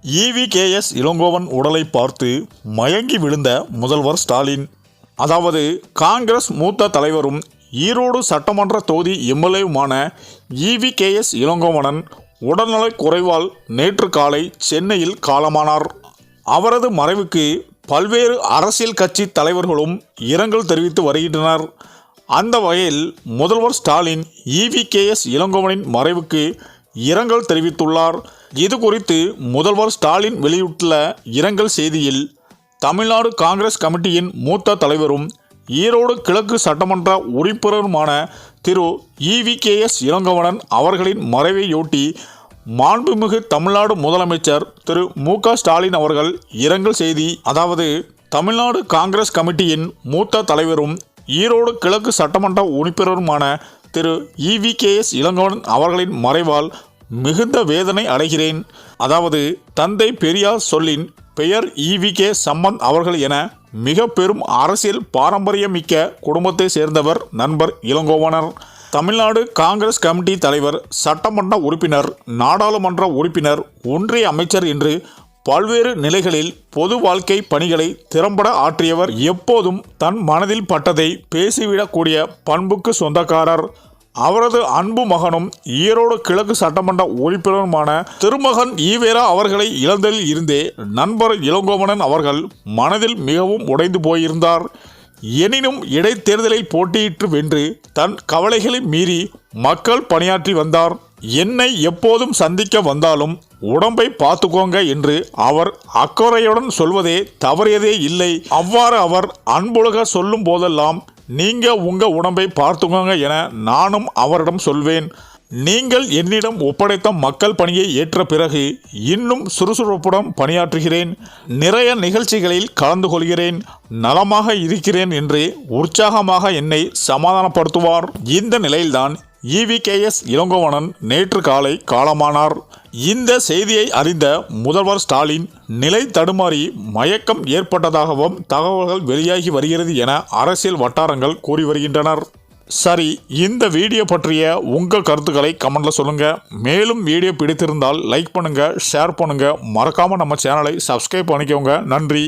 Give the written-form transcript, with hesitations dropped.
EVKS Elangovan உடலை பார்த்து மயங்கி விழுந்த முதல்வர் ஸ்டாலின். அதாவது காங்கிரஸ் மூத்த தலைவரும் ஈரோடு சட்டமன்ற தொகுதி எம்எல்ஏவுமான EVKS இளங்கோவனன் உடல்நலக் குறைவால் நேற்று காலை சென்னையில் காலமானார். அவரது மறைவுக்கு பல்வேறு அரசியல் கட்சி தலைவர்களும் இரங்கல் தெரிவித்து வருகின்றனர். அந்த வகையில் முதல்வர் ஸ்டாலின் EVKS இளங்கோவனின் மறைவுக்கு இரங்கல் தெரிவித்துள்ளார். இது குறித்து முதல்வர் ஸ்டாலின் வெளியிட்டுள்ள இரங்கல் செய்தியில், தமிழ்நாடு காங்கிரஸ் கமிட்டியின் மூத்த தலைவரும் ஈரோடு கிழக்கு சட்டமன்ற உறுப்பினருமான திரு EVKS இளங்கோவனன் அவர்களின் மறைவையொட்டி மாண்புமிகு தமிழ்நாடு முதலமைச்சர் திரு மு.க. ஸ்டாலின் அவர்கள் இரங்கல் செய்தி. அதாவது தமிழ்நாடு காங்கிரஸ் கமிட்டியின் மூத்த தலைவரும் ஈரோடு கிழக்கு சட்டமன்ற உறுப்பினருமான திரு EVKS இளங்கோவன் அவர்களின் மறைவால் மிகுந்த வேதனை அடைகிறேன். அதாவது தந்தை பெரியார் சொல்லின் பெயர் EVK சம்பந்த் அவர்கள் என மிக பெரும் அரசியல் பாரம்பரியமிக்க குடும்பத்தை சேர்ந்தவர் நண்பர் இளங்கோவனர். தமிழ்நாடு காங்கிரஸ் கமிட்டி தலைவர், சட்டமன்ற உறுப்பினர், நாடாளுமன்ற உறுப்பினர், ஒன்றிய அமைச்சர் என்று பல்வேறு நிலைகளில் பொது வாழ்க்கை பணிகளை திறம்பட ஆற்றியவர். எப்போதும் தன் மனதில் பட்டதை பேசிவிடக்கூடிய பண்புக்கு சொந்தக்காரர். அவரது அன்பு மகனும் ஈரோடு கிழக்கு சட்டமன்ற உறுப்பினருமான திருமகன் ஈவேரா அவர்களை இழந்ததில் இருந்தே நண்பர் இளங்கோவனன் அவர்கள் மனதில் மிகவும் உடைந்து போயிருந்தார். எனினும் இடைத்தேர்தலில் போட்டியிட்டு வென்று தன் கவலைகளை மீறி மக்கள் பணியாற்றி வந்தார். என்னை எப்போதும் சந்திக்க வந்தாலும் உடம்பை பார்த்துக்கோங்க என்று அவர் அக்கறையுடன் சொல்வதே தவறியதே இல்லை. அவ்வாறு அவர் அன்புலக சொல்லும் போதெல்லாம் நீங்க உங்க உடம்பை பார்த்துக்கோங்க என நானும் அவரிடம் சொல்வேன். நீங்கள் என்னிடம் ஒப்படைத்த மக்கள் பணியை ஏற்ற பிறகு இன்னும் சுறுசுறுப்புடன் பணியாற்றுகிறேன். நிறைய நிகழ்ச்சிகளில் கலந்து கொள்கிறேன். நலமாக இருக்கிறேன் என்று உற்சாகமாக என்னை சமாதானப்படுத்துவார். இந்த நிலையில்தான் EVKS இளங்கோவனன் நேற்று காலை காலமானார். இந்த செய்தியை அறிந்த முதல்வர் ஸ்டாலின் நிலை தடுமாறி மயக்கம் ஏற்பட்டதாகவும் தகவல்கள் வெளியாகி வருகிறது என அரசியல் வட்டாரங்கள் கூறி வருகின்றனர். சரி, இந்த வீடியோ பற்றிய உங்கள் கருத்துக்களை கமெண்ட்ல சொல்லுங்க. மேலும் வீடியோ பிடித்திருந்தால் லைக் பண்ணுங்க, ஷேர் பண்ணுங்க, மறக்காம நம்ம சேனலை சப்ஸ்கிரைப் பண்ணிக்கோங்க. நன்றி.